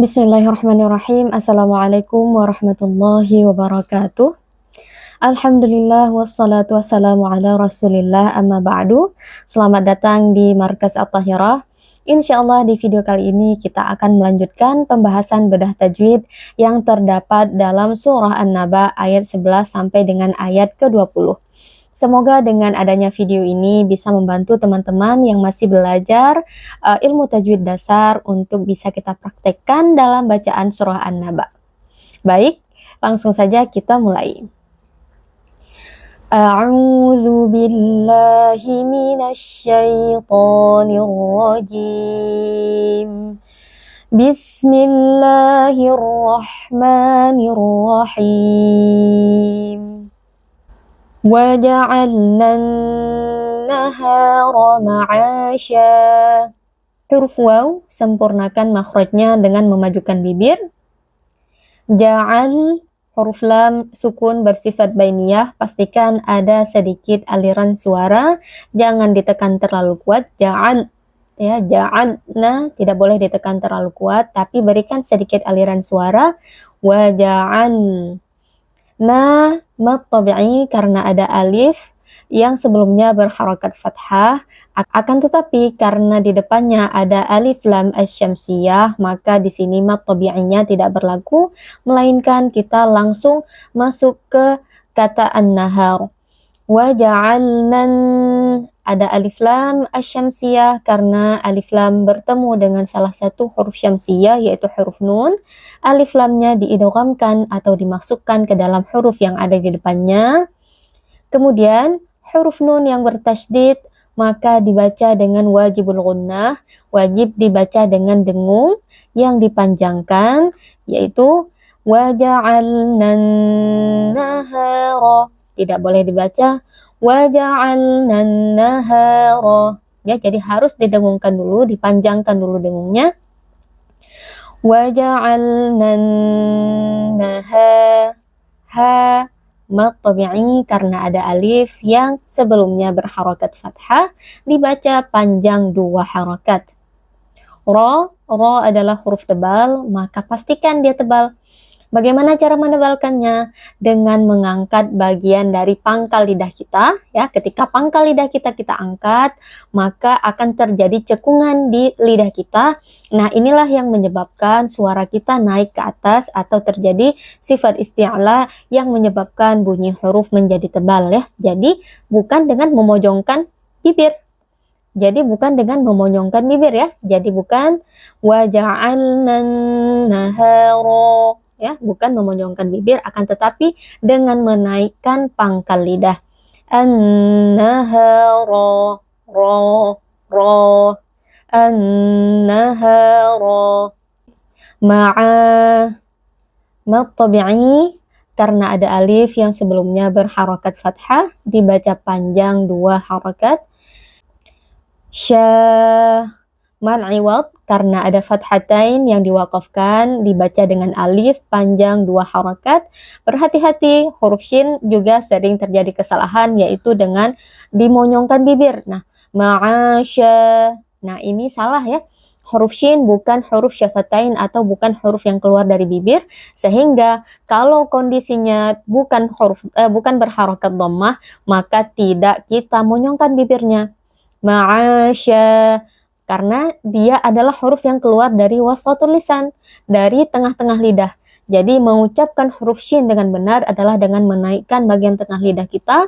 Bismillahirrahmanirrahim. Assalamualaikum warahmatullahi wabarakatuh. Alhamdulillah wassalatu wassalamu ala rasulillah amma ba'du. Selamat datang di Markas At-Tahirah. Insyaallah di video kali ini kita akan melanjutkan pembahasan bedah tajwid yang terdapat dalam surah An-Naba ayat 11 sampai dengan ayat ke-20. Semoga dengan adanya video ini bisa membantu teman-teman yang masih belajar ilmu tajwid dasar untuk bisa kita praktekkan dalam bacaan surah An-Naba. Baik, langsung saja kita mulai. A'udzu billahi minasy syaithanir rajim. Bismillahirrahmanirrahim. وَجَعَلْنَا النَّهَارَ مَعَاشًا. Huruf waw sempurnakan makhrajnya dengan memajukan bibir. Ja'al, huruf lam sukun bersifat bainiyah, pastikan ada sedikit aliran suara, jangan ditekan terlalu kuat. Ja'al, ya, ja'alna tidak boleh ditekan terlalu kuat, tapi berikan sedikit aliran suara. Wa ja'al na mad tabi'i karena ada alif yang sebelumnya berharakat fathah, akan tetapi karena di depannya ada alif lam asy-syamsiyah, maka di sini mad tabi'inya tidak berlaku, melainkan kita langsung masuk ke kata an-nahar. Wa ja'alnan, ada alif lam asy-syamsiyah karena alif lam bertemu dengan salah satu huruf syamsiyah yaitu huruf nun. Alif lamnya diidghamkan atau dimasukkan ke dalam huruf yang ada di depannya. Kemudian huruf nun yang bertasydid maka dibaca dengan wajibul gunnah, wajib dibaca dengan dengung yang dipanjangkan yaitu wa ja'alnan nahara. Tidak boleh dibaca waja'alnan nahara, ya, jadi harus didengungkan dulu, dipanjangkan dulu dengungnya. Waja'alnan ha mad tabi'i karena ada alif yang sebelumnya berharakat fathah, dibaca panjang 2 harakat. Ra adalah huruf tebal, maka pastikan dia tebal. Bagaimana cara menebalkannya? Dengan mengangkat bagian dari pangkal lidah kita, ya. Ketika pangkal lidah kita angkat, maka akan terjadi cekungan di lidah kita. Nah, inilah yang menyebabkan suara kita naik ke atas atau terjadi sifat isti'la yang menyebabkan bunyi huruf menjadi tebal, ya. Jadi, bukan dengan memojongkan bibir. Jadi bukan dengan memonyongkan bibir, ya. Jadi bukan wa ja'alnan nahara, ya, bukan memonyongkan bibir, akan tetapi dengan menaikkan pangkal lidah. An-nahara, ra, an-nahara. Ma'a, mad tabi'i karena ada alif yang sebelumnya berharakat fathah, dibaca panjang 2 harakat. Mad iwad karena ada fathatain yang diwakafkan, dibaca dengan alif panjang 2 harakat. Berhati-hati, huruf shin juga sering terjadi kesalahan yaitu dengan dimonyongkan bibir. Nah, ma'asya, nah ini salah, ya. Huruf shin bukan huruf syafatain atau bukan huruf yang keluar dari bibir, sehingga kalau kondisinya bukan berharakat dhammah, maka tidak kita monyongkan bibirnya. Ma'asya karena dia adalah huruf yang keluar dari wasatul lisan, dari tengah-tengah lidah. Jadi mengucapkan huruf shin dengan benar adalah dengan menaikkan bagian tengah lidah kita.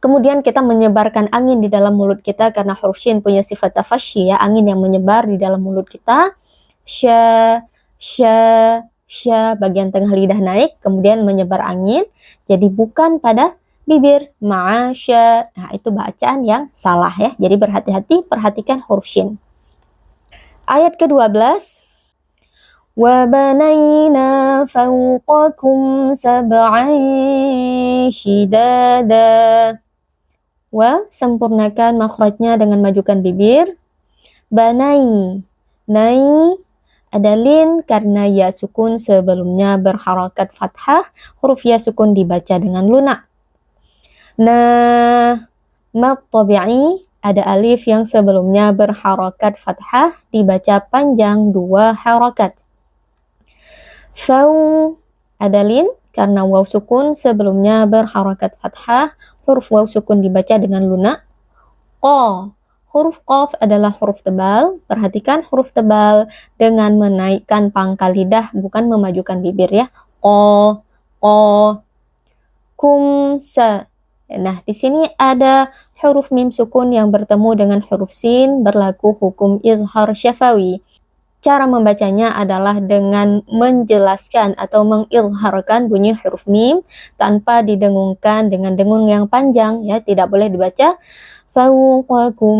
Kemudian kita menyebarkan angin di dalam mulut kita karena huruf shin punya sifat tafasyi, ya, angin yang menyebar di dalam mulut kita. Sya, bagian tengah lidah naik, kemudian menyebar angin. Jadi bukan pada bibir. Ma'asya, nah itu bacaan yang salah, ya. Jadi berhati-hati, perhatikan huruf shin. Ayat ke-12. Wa banayna fawqakum sab'an shidada. Wa sempurnakan makhrajnya dengan majukan bibir. Banai, nai ada lin karena ya sukun sebelumnya berharakat fathah, huruf ya sukun dibaca dengan lunak. Nah, mad tabi'i ada alif yang sebelumnya berharokat fathah dibaca panjang 2 harokat. Faw, ada lin karena waw sukun sebelumnya berharokat fathah, huruf waw sukun dibaca dengan lunak. Qa, huruf qaf adalah huruf tebal. Perhatikan huruf tebal dengan menaikkan pangkal lidah, bukan memajukan bibir ya. Qa, qa. Kumsa. Nah, di sini ada huruf mim sukun yang bertemu dengan huruf sin, berlaku hukum izhar syafawi. Cara membacanya adalah dengan menjelaskan atau mengizharkan bunyi huruf mim tanpa didengungkan dengan dengung yang panjang ya, tidak boleh dibaca fawqakum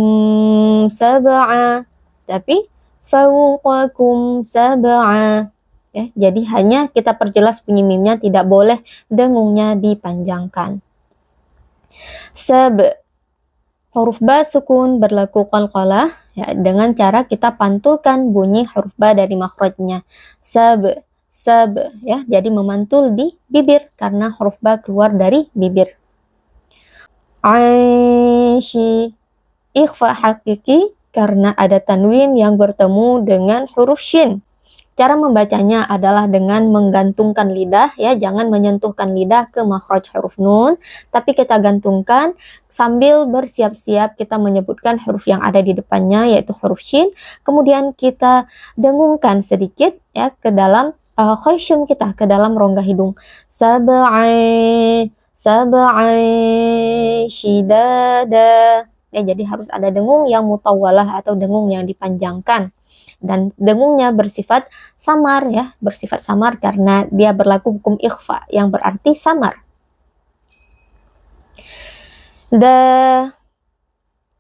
sab'a, tapi fawqakum sab'a. Ya, jadi hanya kita perjelas bunyi mimnya, tidak boleh dengungnya dipanjangkan. Sab, huruf ba sukun berlaku qalqalah ya, dengan cara kita pantulkan bunyi huruf ba dari makhrajnya. Sab, sab ya, jadi memantul di bibir karena huruf ba keluar dari bibir. Aishi, ikhfa hakiki karena ada tanwin yang bertemu dengan huruf shin. Cara membacanya adalah dengan menggantungkan lidah ya, jangan menyentuhkan lidah ke makhraj huruf nun, tapi kita gantungkan sambil bersiap-siap kita menyebutkan huruf yang ada di depannya yaitu huruf shin, kemudian kita dengungkan sedikit ya ke dalam khayshum kita, ke dalam rongga hidung. Sab'ai, sab'ai shidada. Ya, jadi harus ada dengung yang mutawwalah atau dengung yang dipanjangkan. Dan dengungnya bersifat samar ya, bersifat samar karena dia berlaku hukum ikhfa yang berarti samar. Da,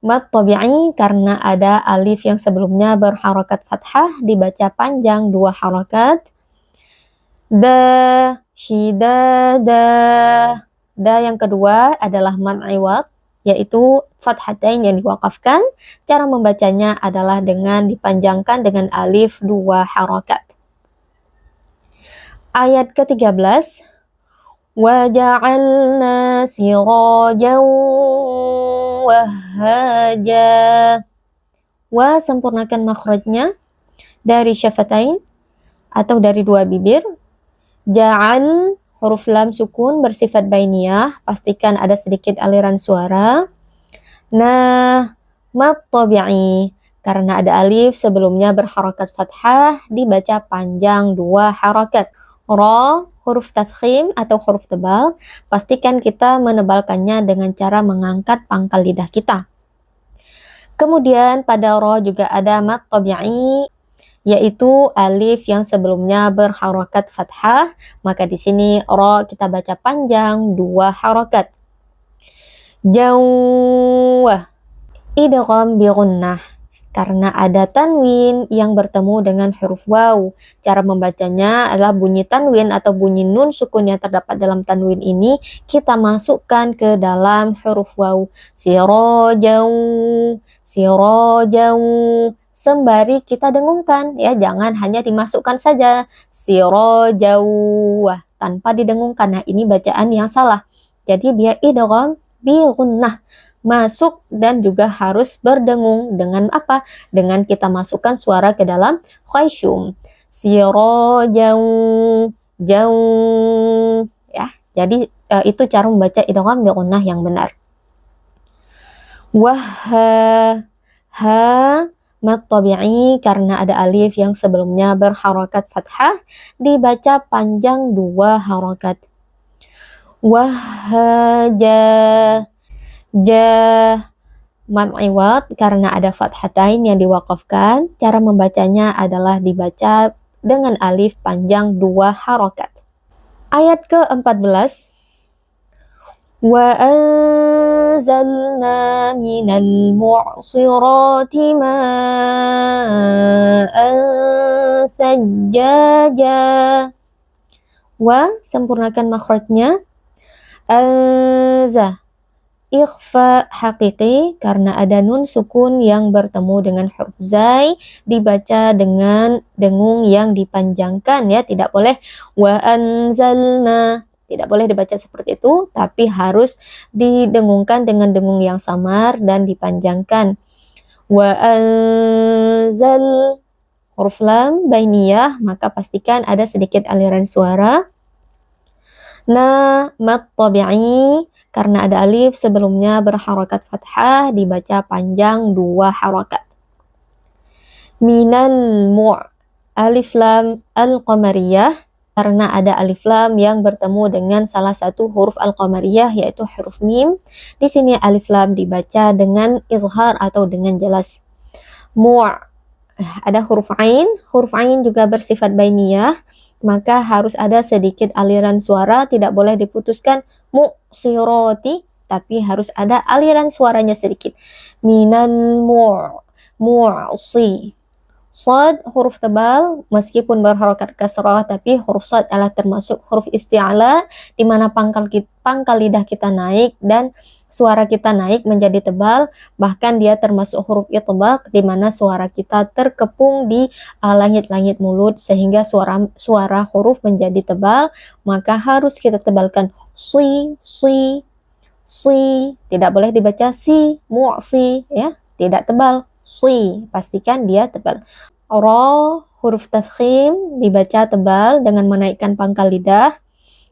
mad tabi'i karena ada alif yang sebelumnya berharokat fathah dibaca panjang 2 harokat. Da, shidada. Da yang kedua adalah mad iwad, yaitu fathatain yang diwakafkan. Cara membacanya adalah dengan dipanjangkan dengan alif 2 harokat. Ayat ke-13. Wa ja'alna sirajan wahhaja. Wa, sempurnakan makhrajnya dari syafatain atau dari 2 bibir. Ja'al, huruf lam sukun bersifat bainiyah, pastikan ada sedikit aliran suara. Nah, mad tabi'i karena ada alif sebelumnya berharokat fathah dibaca panjang 2 harokat. Ra, huruf tafkhim atau huruf tebal, pastikan kita menebalkannya dengan cara mengangkat pangkal lidah kita. Kemudian pada ra juga ada mad tabi'i, yaitu alif yang sebelumnya berharokat fathah, maka di sini ra kita baca panjang 2 harokat. Jawwah, idgham bi gunnah karena ada tanwin yang bertemu dengan huruf waw. Cara membacanya adalah bunyi tanwin atau bunyi nun sukun yang terdapat dalam tanwin ini kita masukkan ke dalam huruf waw. Sirajaw, sirajaw, sembari kita dengungkan ya, jangan hanya dimasukkan saja sirajawah tanpa didengungkan. Nah, ini bacaan yang salah. Jadi dia idgham bi gunnah, masuk dan juga harus berdengung dengan apa? Dengan kita masukkan suara ke dalam khayshum. Sirajaw, jaw ya. Jadi itu cara membaca idgham bi gunnah yang benar. Wahha, ha mad tabi'i karena ada alif yang sebelumnya berharokat fathah dibaca panjang 2 harokat. Wahhaja, ja mad iwad karena ada fathatain yang diwakafkan. Cara membacanya adalah dibaca dengan alif panjang 2 harokat. Ayat ke-14. Wa anzalna minal mu'sirati ma'an sajjaja. Wa, sempurnakan makhrajnya. Anza, ikhfa hakiki karena ada nun sukun yang bertemu dengan huruf zai dibaca dengan dengung yang dipanjangkan ya, tidak boleh wa anzalna Tidak boleh dibaca seperti itu, tapi harus didengungkan dengan dengung yang samar dan dipanjangkan. Wa anzal, huruf lam bainiyah, maka pastikan ada sedikit aliran suara. Na mat tabi'i, karena ada alif sebelumnya berharokat fathah, dibaca panjang 2 harokat. Minal mu', alif lam al-qamariyah, karena ada alif lam yang bertemu dengan salah satu huruf al-qamariyah, yaitu huruf mim. Di sini alif lam dibaca dengan izhar atau dengan jelas. Mu', ada huruf ain juga bersifat bainiyah, maka harus ada sedikit aliran suara, tidak boleh diputuskan mu'siroti, tapi harus ada aliran suaranya sedikit. Minal mu'si. Shad, huruf tebal, meskipun berharokat kasrah, tapi huruf shad adalah termasuk huruf isti'ala, di mana pangkal lidah kita naik dan suara kita naik menjadi tebal, bahkan dia termasuk huruf itbaq, di mana suara kita terkepung di langit-langit mulut, sehingga suara huruf menjadi tebal, maka harus kita tebalkan si, tidak boleh dibaca si, mu'si, ya, tidak tebal. Si, pastikan dia tebal. Ra, huruf tafkhim, dibaca tebal dengan menaikkan pangkal lidah.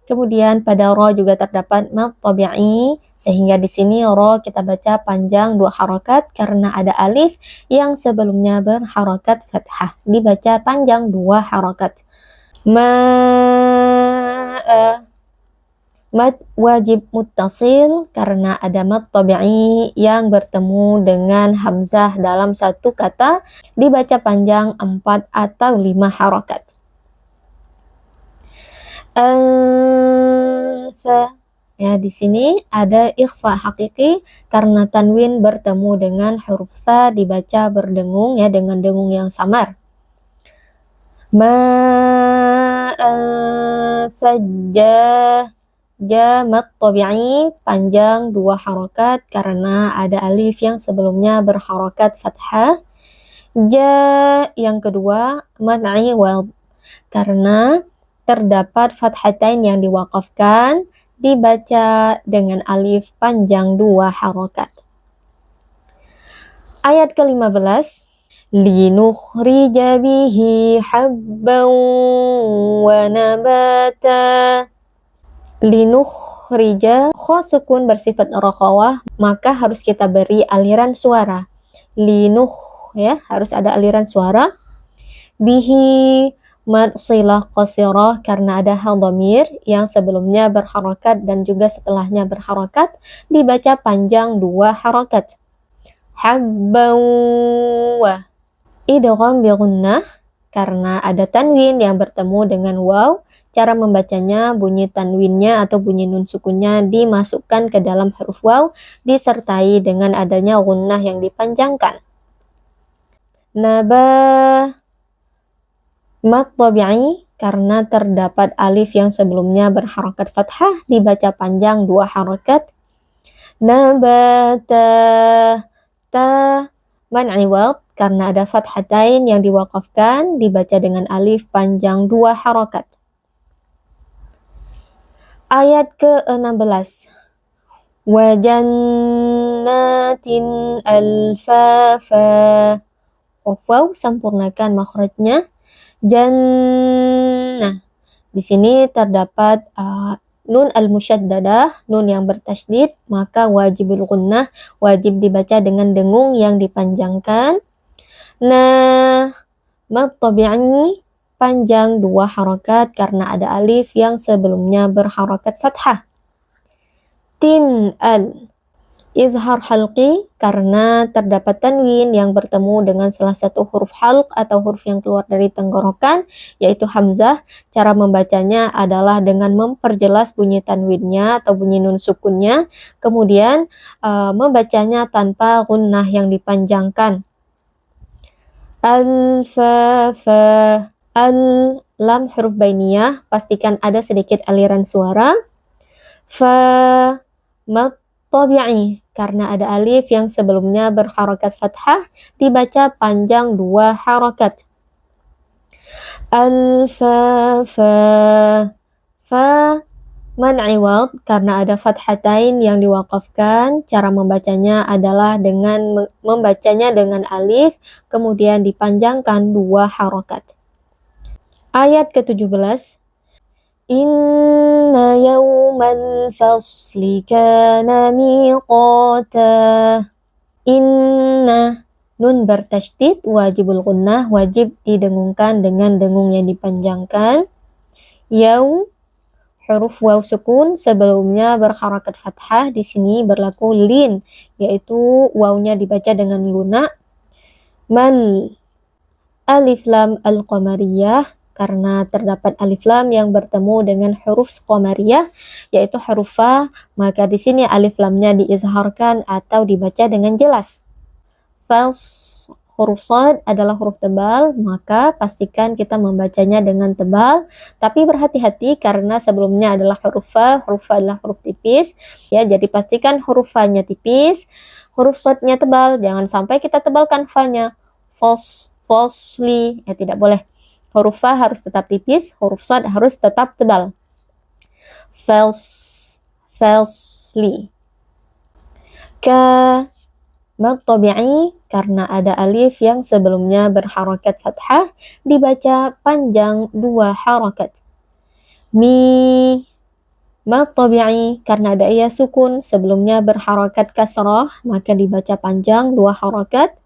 Kemudian pada ra juga terdapat mad tabi'i, sehingga di sini ra kita baca panjang 2 harokat karena ada alif yang sebelumnya berharokat fathah, dibaca panjang 2 harokat. Mad wajib muttasil, karena ada mad tabi'i yang bertemu dengan hamzah dalam satu kata, dibaca panjang 4 atau 5 harokat. Ya, di sini ada ikhfa hakiki karena tanwin bertemu dengan huruf tha, dibaca berdengung, ya, dengan dengung yang samar. Sajjah, mat tabi'i panjang 2 harokat karena ada alif yang sebelumnya berharokat fathah. Yang kedua mad'i wal, karena terdapat fathatain yang diwaqafkan, dibaca dengan alif panjang 2 harokat. Ayat ke-15, linukhrija bihi habban wa nabata. Linukhrija, kha sukun bersifat rakhawah, maka harus kita beri aliran suara. Ya, harus ada aliran suara. Bihi, mad silah qasirah, karena ada hal dhamir yang sebelumnya berharokat dan juga setelahnya berharokat, dibaca panjang 2 harokat. Habban wa. Idgham bi gunnah, karena ada tanwin yang bertemu dengan waw, cara membacanya bunyi tanwinnya atau bunyi nun sukunnya dimasukkan ke dalam huruf waw, disertai dengan adanya gunnah yang dipanjangkan. Nabah, mad tabi'i, karena terdapat alif yang sebelumnya berharokat fathah, dibaca panjang 2 harokat. Nabata, ta man'i wad, karena ada fathatain yang diwaqafkan, dibaca dengan alif panjang 2 harokat. Ayat ke-16, wa jannatin alfafa. Waw, sempurnakan makhrajnya. Jannah, di sini terdapat nun al-musyaddadah, nun yang bertasydid, maka wajibul gunnah, wajib dibaca dengan dengung yang dipanjangkan. Nah, mad tabi'i panjang 2 harokat karena ada alif yang sebelumnya berharokat fathah. Tin al, izhar halqi, karena terdapat tanwin yang bertemu dengan salah satu huruf halq atau huruf yang keluar dari tenggorokan, yaitu hamzah. Cara membacanya adalah dengan memperjelas bunyi tanwinnya atau bunyi nun sukunnya, kemudian membacanya tanpa gunnah yang dipanjangkan. Al-fa-fa, al-lam huruf bainiyah, pastikan ada sedikit aliran suara. Fa, mad tabi'i, karena ada alif yang sebelumnya berharokat fathah, dibaca panjang 2 harokat. Al-fa-fa, fa Man iwad karena ada fathatain yang diwakafkan, cara membacanya adalah dengan membacanya dengan alif, kemudian dipanjangkan 2 harokat. Ayat ke-17. Inna yawmal fasli kana miqata. Inna, nun bertasydid, wajibul gunnah, wajib didengungkan dengan dengung yang dipanjangkan. Yaum, huruf waw sukun sebelumnya berharakat fathah, di sini berlaku lin, yaitu wawnya dibaca dengan lunak. Mal, alif lam al-qamariyah, karena terdapat alif lam yang bertemu dengan huruf qamariyah, yaitu huruf fa, maka di sini alif lamnya diizharkan atau dibaca dengan jelas. Fals, huruf shad adalah huruf tebal, maka pastikan kita membacanya dengan tebal, tapi berhati-hati karena sebelumnya adalah huruf fa adalah huruf tipis, ya, jadi pastikan huruf fa-nya tipis, huruf shad-nya tebal, jangan sampai kita tebalkan fa-nya, falsely, ya tidak boleh. Huruf fa harus tetap tipis, huruf shad harus tetap tebal. Falsely. Mad tabi'i karena ada alif yang sebelumnya berharakat fathah, dibaca panjang 2 harakat. Mad tabi'i karena ada ya sukun sebelumnya berharakat kasrah, maka dibaca panjang 2 harakat.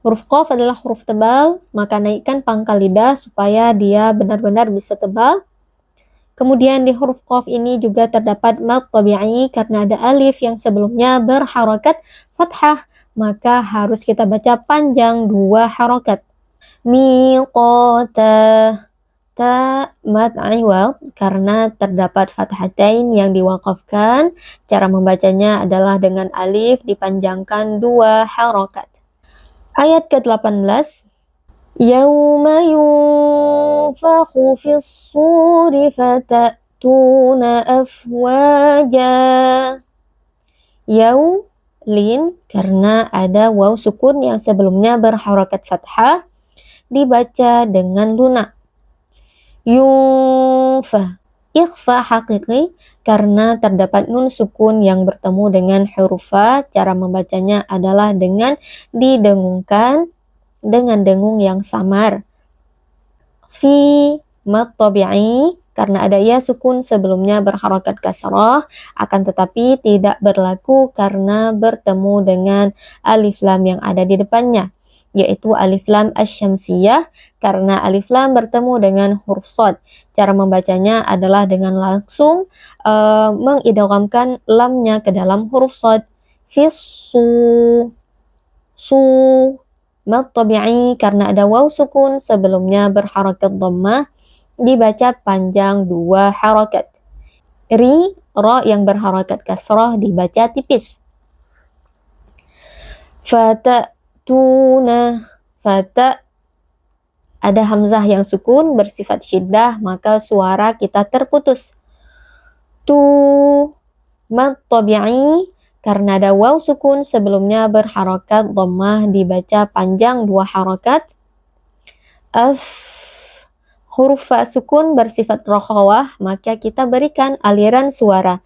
Huruf qaf adalah huruf tebal, maka naikkan pangkal lidah supaya dia benar-benar bisa tebal. Kemudian di huruf qaf ini juga terdapat mad tabi'i karena ada alif yang sebelumnya berharakat fathah, maka harus kita baca panjang 2 harakat. Miqata, ta mad iwad karena terdapat fathatain yang diwakafkan, cara membacanya adalah dengan alif dipanjangkan 2 harakat. Ayat ke-18. Yawma yunfakhu fis suri fatatuna afwaja. Yaum, lin, karena ada waw sukun yang sebelumnya berharakat fathah, dibaca dengan lunak. Yunfa, ikhfa hakiki karena terdapat nun sukun yang bertemu dengan huruf fa, cara membacanya adalah dengan didengungkan dengan dengung yang samar. Fi, mad tabi'i karena ada ya sukun sebelumnya berharakat kasrah, akan tetapi tidak berlaku karena bertemu dengan alif lam yang ada di depannya, yaitu alif lam asy-syamsiyah karena alif lam bertemu dengan huruf shad. Cara membacanya adalah dengan langsung mengidghamkan lamnya ke dalam huruf shad. Su, mad tabi'i karena ada waw sukun sebelumnya berharakat dhammah, dibaca panjang 2 harakat. Ra yang berharakat kasrah dibaca tipis. Fatatuna, fata ada hamzah yang sukun bersifat syiddah, maka suara kita terputus. Tu, mad tabi'i karena ada waw sukun sebelumnya berharakat dhammah, dibaca panjang 2 harakat. Huruf fa sukun bersifat rokhawah, maka kita berikan aliran suara.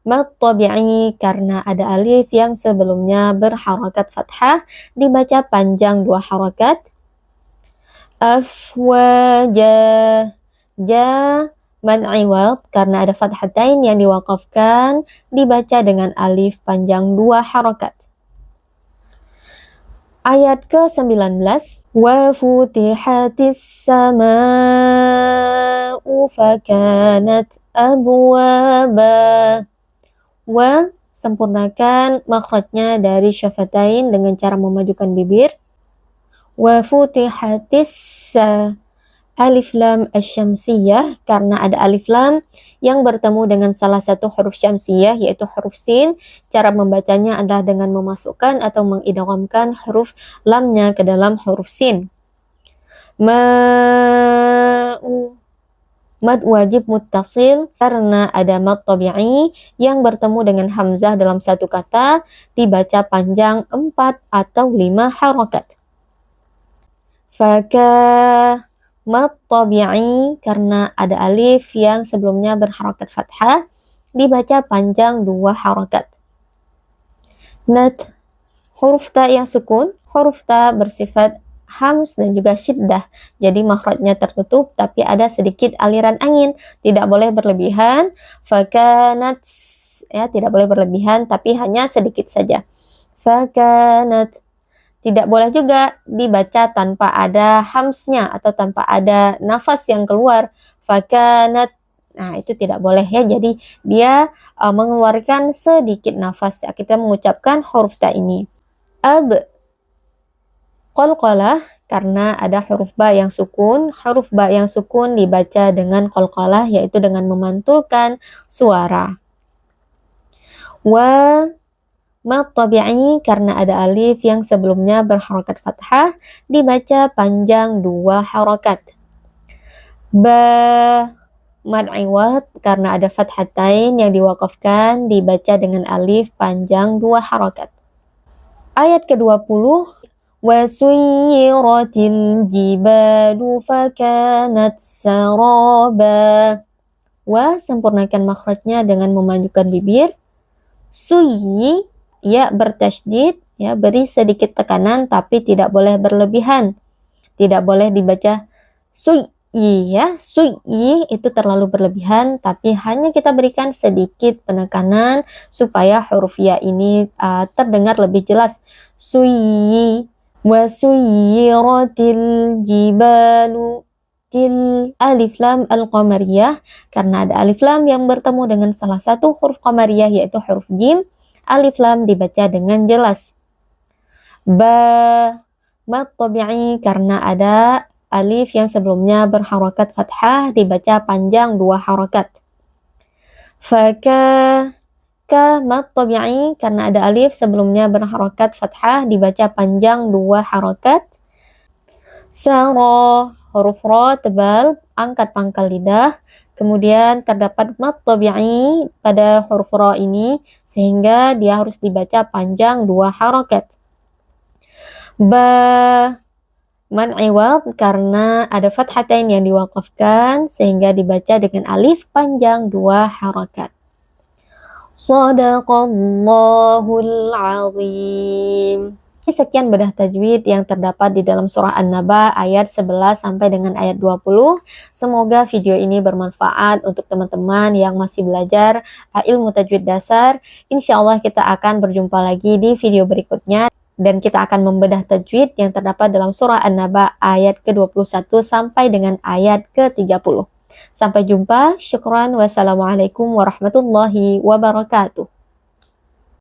Mad tabi'i karena ada alif yang sebelumnya berharakat fathah, dibaca panjang 2 harakat. Afwaja, mad iwad karena ada fathatain yang diwakafkan, dibaca dengan alif panjang 2 harakat. Ayat ke-19. Wa futihatis sama'u fakanat abwaba. Wa, sempurnakan makhrajnya dari syafatain dengan cara memajukan bibir. Wa futihatis alif lam asy-syamsiyah karena ada alif lam yang bertemu dengan salah satu huruf syamsiyah yaitu huruf sin, cara membacanya adalah dengan memasukkan atau mengidghamkan huruf lamnya ke dalam huruf sin. Ma'u, mad wajib muttasil karena ada mad tabi'i yang bertemu dengan hamzah dalam satu kata, dibaca panjang 4 atau 5 harakat. Mat tabi'i karena ada alif yang sebelumnya berharokat fathah, dibaca panjang 2 harokat. Nat, huruf ta yang sukun, huruf ta bersifat hams dan juga syiddah. Jadi makhrajnya tertutup tapi ada sedikit aliran angin, tidak boleh berlebihan. Fakanat, ya tidak boleh berlebihan tapi hanya sedikit saja. Fakanat, tidak boleh juga dibaca tanpa ada hamsnya atau tanpa ada nafas yang keluar. Fakanat, nah itu tidak boleh ya. Jadi dia mengeluarkan sedikit nafas ya. Kita mengucapkan huruf ta ini. Ab, qalqalah karena ada huruf ba yang sukun. Huruf ba yang sukun dibaca dengan qalqalah yaitu dengan memantulkan suara. Wa mat tabi'i karena ada alif yang sebelumnya berharokat fathah, dibaca panjang 2 harokat. Ba, mad iwad karena ada fathatain yang diwakafkan, dibaca dengan alif panjang 2 harokat. Ayat ke-20, wasuyiratil jibalu fakanat saraba. Wa, sempurnakan makhrajnya dengan memajukan bibir. Suyi, ya bertasydid, ya beri sedikit tekanan tapi tidak boleh berlebihan. Tidak boleh dibaca suyi ya, suyi itu terlalu berlebihan tapi hanya kita berikan sedikit penekanan supaya huruf ya ini terdengar lebih jelas. Suyi, wa suyiratil jibalu. Alif lam al-qamariyah karena ada alif lam yang bertemu dengan salah satu huruf qamariyah yaitu huruf jim, alif lam dibaca dengan jelas. Ba, mat tabi'i karena ada alif yang sebelumnya berharokat fathah, dibaca panjang 2 harokat. Ka, mat tabi'i karena ada alif sebelumnya berharokat fathah, dibaca panjang 2 harokat. Sara, huruf ro tebal, angkat pangkal lidah, kemudian terdapat mat tabi'i pada huruf ro ini sehingga dia harus dibaca panjang 2 harokat. Ba, man iwad karena ada fathatain yang diwakafkan sehingga dibaca dengan alif panjang 2 harokat. Shadaqallahul azim. Sekian bedah tajwid yang terdapat di dalam surah An-Naba ayat 11 sampai dengan ayat 20. Semoga video ini bermanfaat untuk teman-teman yang masih belajar ilmu tajwid dasar. Insya Allah kita akan berjumpa lagi di video berikutnya dan kita akan membedah tajwid yang terdapat dalam surah An-Naba ayat ke-21 sampai dengan ayat ke-30. Sampai jumpa, syukran, wassalamualaikum warahmatullahi wabarakatuh.